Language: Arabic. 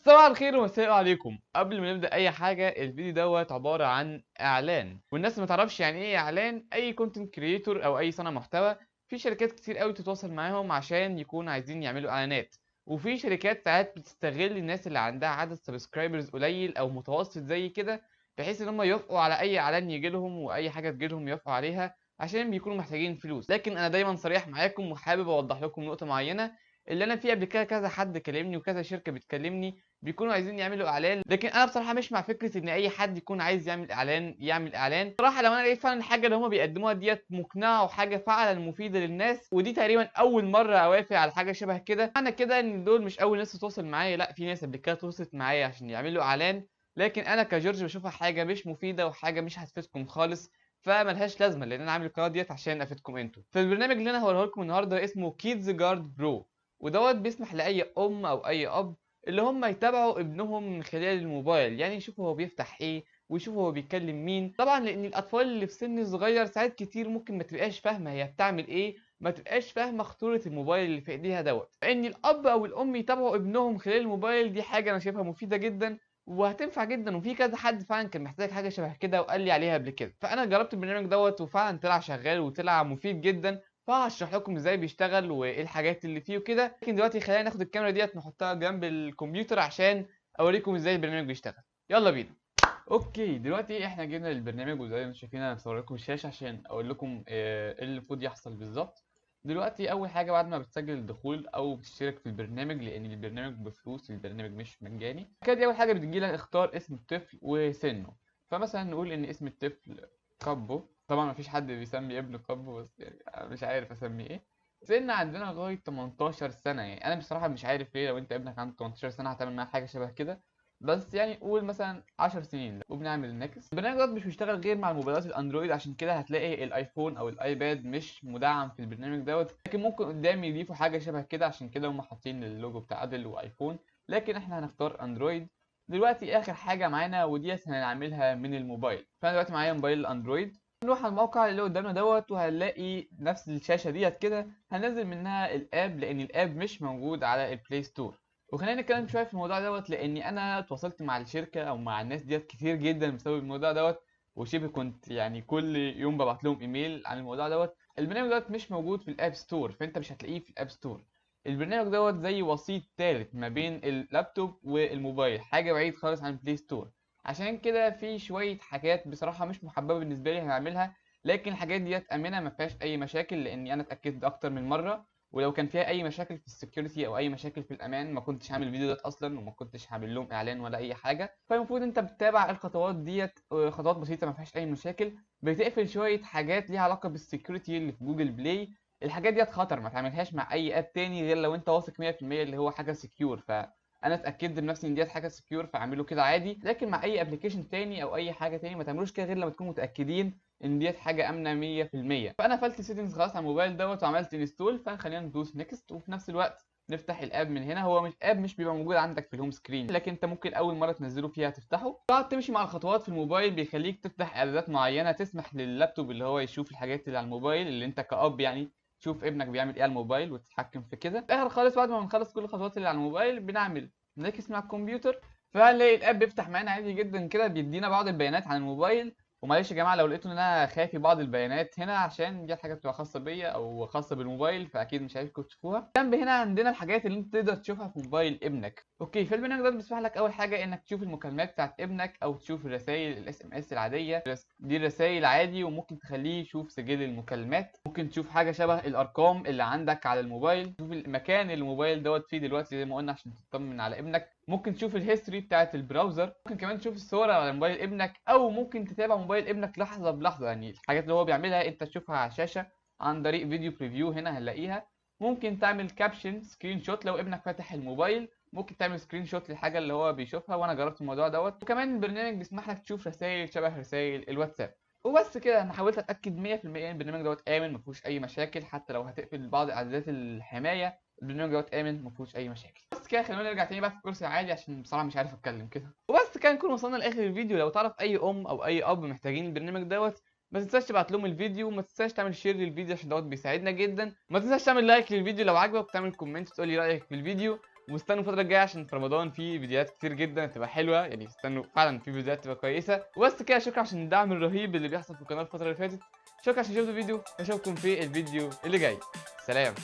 صباح الخير ومساء عليكم. قبل ما نبدأ أي حاجة، الفيديو دوت عبارة عن إعلان، والناس اللي ما تعرفش يعني إيه إعلان، أي كونتنت كريتور أو أي صانع محتوى في شركات كتير قوي تتواصل معاهم عشان يكونوا عايزين يعملوا إعلانات. وفي شركات ساعات بتستغل الناس اللي عندها عدد سبسكرايبرز قليل أو متوسط زي كده، بحيث إن هم يوافقوا على أي إعلان يجي لهم وأي حاجة تجي لهم يوافقوا عليها عشان بيكونوا محتاجين فلوس. لكن أنا دايما صريح معاكم وحابب أوضح لكم نقطة معينة. اللي أنا فيه قبل كده كذا حد كلمني وكذا شركة بتكلمني بيكونوا عايزين يعملوا اعلان، لكن انا بصراحه مش مع فكره ان اي حد يكون عايز يعمل اعلان يعمل اعلان. بصراحه لو انا لقيت فعلا الحاجه اللي هم بيقدموها ديت مقنعه وحاجه فعلا مفيده للناس، ودي تقريبا اول مره اوافق على حاجه شبه كده، معنى كده ان دول مش اول ناس تتواصل معايا، لا في ناس قبل كده تواصلت معايا عشان يعملوا اعلان. لكن انا كجورج بشوفها حاجه مش مفيده وحاجه مش هتفيدكم خالص، فملهاش لازمه، لان انا عامل القناه ديت عشان افيدكم انتوا. فالبرنامج اللي انا هقوله لكم النهارده اسمه كيدز جارد برو، ودوت بيسمح لاي ام او اي اب اللي هم يتابعوا ابنهم من خلال الموبايل، يعني يشوفوا هو بيفتح ايه ويشوفوا هو بيتكلم مين. طبعا لان الاطفال اللي في سن صغير ساعات كتير ممكن ما تبقاش فاهمه هي بتعمل ايه، ما تبقاش فاهمه خطوره الموبايل اللي في ايديها دوت. فان الاب او الام يتابعوا ابنهم خلال الموبايل دي حاجه انا شايفها مفيده جدا وهتنفع جدا. وفي كذا حد فعلا كان محتاج حاجه شبه كده وقال لي عليها قبل كده، فانا جربت البرنامج دوت وفعلا طلع شغال وطلع مفيد جدا. فهشرح لكم ازاي بيشتغل وايه الحاجات اللي فيه وكده. لكن دلوقتي خلينا ناخد الكاميرا ديت نحطها جنب الكمبيوتر عشان اوريكم ازاي البرنامج بيشتغل. يلا بينا. اوكي، دلوقتي احنا جبنا البرنامج وزي ما انتم شايفين انا مصور لكم الشاشه عشان اقول لكم ايه اللي المفروض يحصل بالظبط. دلوقتي اول حاجه بعد ما بتسجل الدخول او بتشترك في البرنامج، لان البرنامج بفلوس، البرنامج مش مجاني. كده دي اول حاجه بتجي لك اختار اسم الطفل وسنه. فمثلا نقول ان اسم الطفل كابو. طبعا مفيش حد بيسمي ابنه كابو، بس يعني أنا مش عارف اسميه ايه. سن عندنا لغايه 18 سنه، يعني انا بصراحه مش عارف ليه لو انت ابنك عنده 18 سنه هتعمل معاه حاجه شبه كده، بس يعني قول مثلا 10 سنين وبنعمل نكست. البرنامج ده مش بيشتغل غير مع الموبايلات الاندرويد، عشان كده هتلاقي الايفون او الايباد مش مدعم في البرنامج دوت، لكن ممكن قدام يضيفوا حاجه شبه كده، عشان كده هم حاطين اللوجو بتاع ابل وايفون، لكن احنا هنختار اندرويد. دلوقتي اخر حاجه معانا وديت هنعملها من الموبايل. فانا دلوقتي معايا موبايل اندرويد، نروح على الموقع اللي قدامنا دوت وهنلاقي نفس الشاشه ديت كده، هننزل منها الاب لان الاب مش موجود على البلاي ستور. وخلينا نتكلم شويه في الموضوع دوت، لاني انا اتواصلت مع الشركه او مع الناس ديت كتير جدا بسبب الموضوع دوت، وشبه كنت يعني كل يوم ببعت لهم ايميل عن الموضوع دوت. البرنامج دوت مش موجود في الاب ستور، فانت مش هتلاقيه في الاب ستور. البرنامج دوت زي وسيط ثالث ما بين اللابتوب والموبايل، حاجه بعيد خالص عن البلاي ستور. عشان كده في شويه حاجات بصراحه مش محببه بالنسبه لي هنعملها، لكن الحاجات ديت امنه ما فيهاش اي مشاكل، لاني انا اتاكدت اكتر من مره. ولو كان فيها اي مشاكل في السكيورتي او اي مشاكل في الامان ما كنتش هعمل الفيديو ده اصلا، وما كنتش هعمل لهم اعلان ولا اي حاجه. فالمفروض انت بتتابع الخطوات ديت، خطوات بسيطه ما فيهاش اي مشاكل. بتقفل شويه حاجات ليها علاقه بالسكيورتي اللي في جوجل بلاي. الحاجات ديت خطر، ما تعملهاش مع اي اب تاني غير لو انت واثق 100% اللي هو حاجه سكيور. انا اتاكدت بنفسي ان ديت حاجه سكيور فاعمله كده عادي، لكن مع اي ابلكيشن تاني او اي حاجه تاني ما تعملوش كده غير لما تكونوا متاكدين ان ديت حاجه امنه 100%. فانا قفلت السيتنجز خلاص على الموبايل دوت وعملت انستول، فخلينا ندوس نيكست وفي نفس الوقت نفتح الاب من هنا. هو مش اب مش بيبقى موجود عندك في الهوم سكرين، لكن انت ممكن اول مره تنزله فيها تفتحه. تقعد تمشي مع الخطوات في الموبايل، بيخليك تفتح اعدادات معينه تسمح لللابتوب اللي هو يشوف الحاجات اللي على الموبايل، اللي انت كأب يعني تشوف ابنك بيعمل ايه على الموبايل وتتحكم في كده. في الاخر خالص بعد ما بنخلص كل الخطوات اللي على الموبايل بنعمل نيكست مع الكمبيوتر، فهنلاقي الاب بيفتح معانا عادي جدا كده، بيدينا بعض البيانات عن الموبايل. ومعلش يا جماعه لو لقيتوا ان انا خافي بعض البيانات هنا، عشان دي حاجه بتبقى خاصه بيا او خاصه بالموبايل، فاكيد مش عايزكم تشوفوها. جنب هنا عندنا الحاجات اللي انت تقدر تشوفها في موبايل ابنك. اوكي، في البرنامج ده بيسمح لك اول حاجه انك تشوف المكالمات بتاعت ابنك او تشوف الرسائل الاس ام اس العاديه. دي الرسائل عادي، وممكن تخليه يشوف سجل المكالمات. ممكن تشوف حاجه شبه الارقام اللي عندك على الموبايل، تشوف المكان اللي الموبايل دوت فيه دلوقتي زي ما قلنا عشان تطمن على ابنك. ممكن تشوف الهيستوري بتاعت البراوزر، ممكن كمان تشوف الصور على موبايل ابنك، او ممكن تتابع موبايل ابنك لحظه بلحظه، يعني الحاجات اللي هو بيعملها انت تشوفها على الشاشه عن طريق فيديو بريفيو هنا هنلاقيها. ممكن تعمل كابشن سكرين شوت لو ابنك فاتح الموبايل، ممكن تعمل سكرين شوت للحاجه اللي هو بيشوفها، وانا جربت الموضوع دوت. وكمان البرنامج بيسمح لك تشوف رسائل شبه رسائل الواتساب. وبس كده، انا حاولت اتاكد 100% ان البرنامج دوت امن مفيهوش اي مشاكل، حتى لو هتقفل بعض اعدادات الحمايه البرنامج دوت امن مفيهوش اي مشاكل. بس كده خلينا نرجع تاني بقى في الكرسي العادي عشان بصراحه مش عارف اتكلم كده. وبس كده نكون وصلنا لاخر الفيديو. لو تعرف اي ام او اي اب محتاجين البرنامج دوت، ما تنساش تبعت لهم الفيديو، وما تنساش تعمل شير للفيديو عشان دوت بيساعدنا جدا. ما تنساش تعمل لايك للفيديو لو عجبك، وتعمل كومنت تقول لي رايك في الفيديو. واستنوا الفتره الجايه عشان في رمضان في فيديوهات كتير جدا هتبقى حلوه، يعني استنوا فعلا في فيديوهات تبقى كويسه. وبس كده، شكرا عشان الدعم الرهيب اللي بيحصل في القناه الفتره اللي فاتت. شكرا عشان شفتوا الفيديو، واشوفكم في الفيديو اللي جاي. سلام.